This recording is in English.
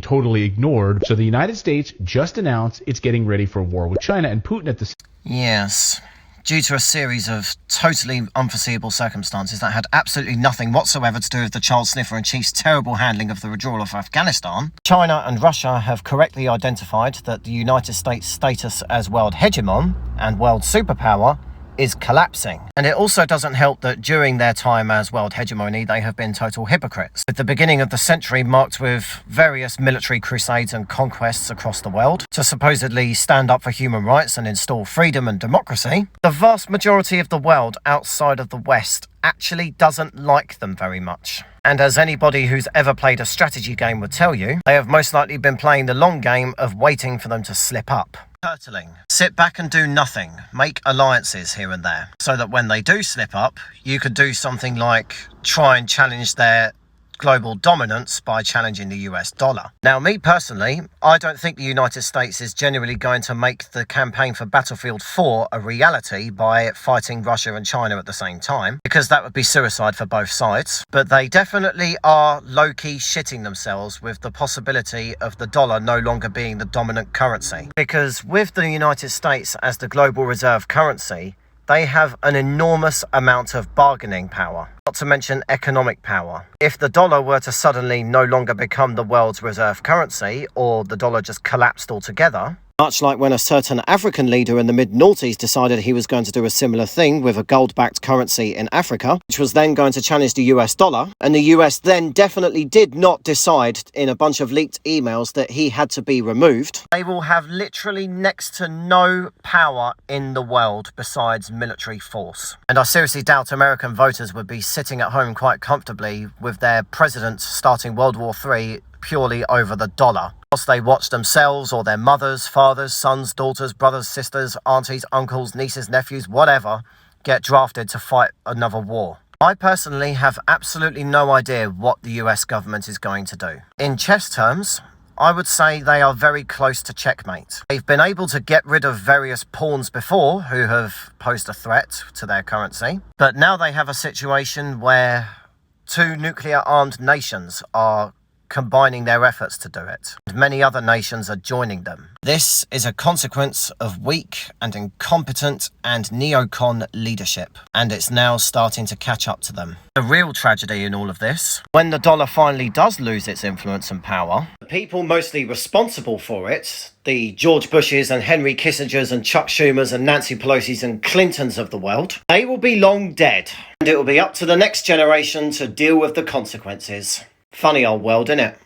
totally ignored. So the United States just announced it's getting ready for a war with China, and Putin at the... Yes. Due to a series of totally unforeseeable circumstances that had absolutely nothing whatsoever to do with the child sniffer and chief's terrible handling of the withdrawal of Afghanistan, China and Russia have correctly identified that the United States' status as world hegemon and world superpower is collapsing. And it also doesn't help that during their time as world hegemony, they have been total hypocrites. With the beginning of the century marked with various military crusades and conquests across the world to supposedly stand up for human rights and install freedom and democracy, the vast majority of the world outside of the West actually doesn't like them very much. And as anybody who's ever played a strategy game would tell you, they have most likely been playing the long game of waiting for them to slip up. Turtling. Sit back and do nothing. Make alliances here and there. So that when they do slip up, you could do something like try and challenge their global dominance by challenging the US dollar. Now, me personally, I don't think the United States is genuinely going to make the campaign for Battlefield 4 a reality by fighting Russia and China at the same time, because that would be suicide for both sides. But they definitely are low-key shitting themselves with the possibility of the dollar no longer being the dominant currency. Because with the United States as the global reserve currency, they have an enormous amount of bargaining power, not to mention economic power. If the dollar were to suddenly no longer become the world's reserve currency, or the dollar just collapsed altogether, much like when a certain African leader in the mid-noughties decided he was going to do a similar thing with a gold-backed currency in Africa, which was then going to challenge the US dollar, and the US then definitely did not decide in a bunch of leaked emails that he had to be removed, they will have literally next to no power in the world besides military force. And I seriously doubt American voters would be sitting at home quite comfortably with their president starting World War III purely over the dollar, whilst they watch themselves or their mothers, fathers, sons, daughters, brothers, sisters, aunties, uncles, nieces, nephews, whatever, get drafted to fight another war. I personally have absolutely no idea what the US government is going to do. In chess terms, I would say they are very close to checkmate. They've been able to get rid of various pawns before who have posed a threat to their currency, but now they have a situation where two nuclear-armed nations are combining their efforts to do it. And many other nations are joining them. This is a consequence of weak and incompetent and neocon leadership, and it's now starting to catch up to them. The real tragedy in all of this, when the dollar finally does lose its influence and power, the people mostly responsible for it, the George Bushes and Henry Kissingers and Chuck Schumers and Nancy Pelosi's and Clintons of the world, they will be long dead, and it will be up to the next generation to deal with the consequences. Funny old world, innit?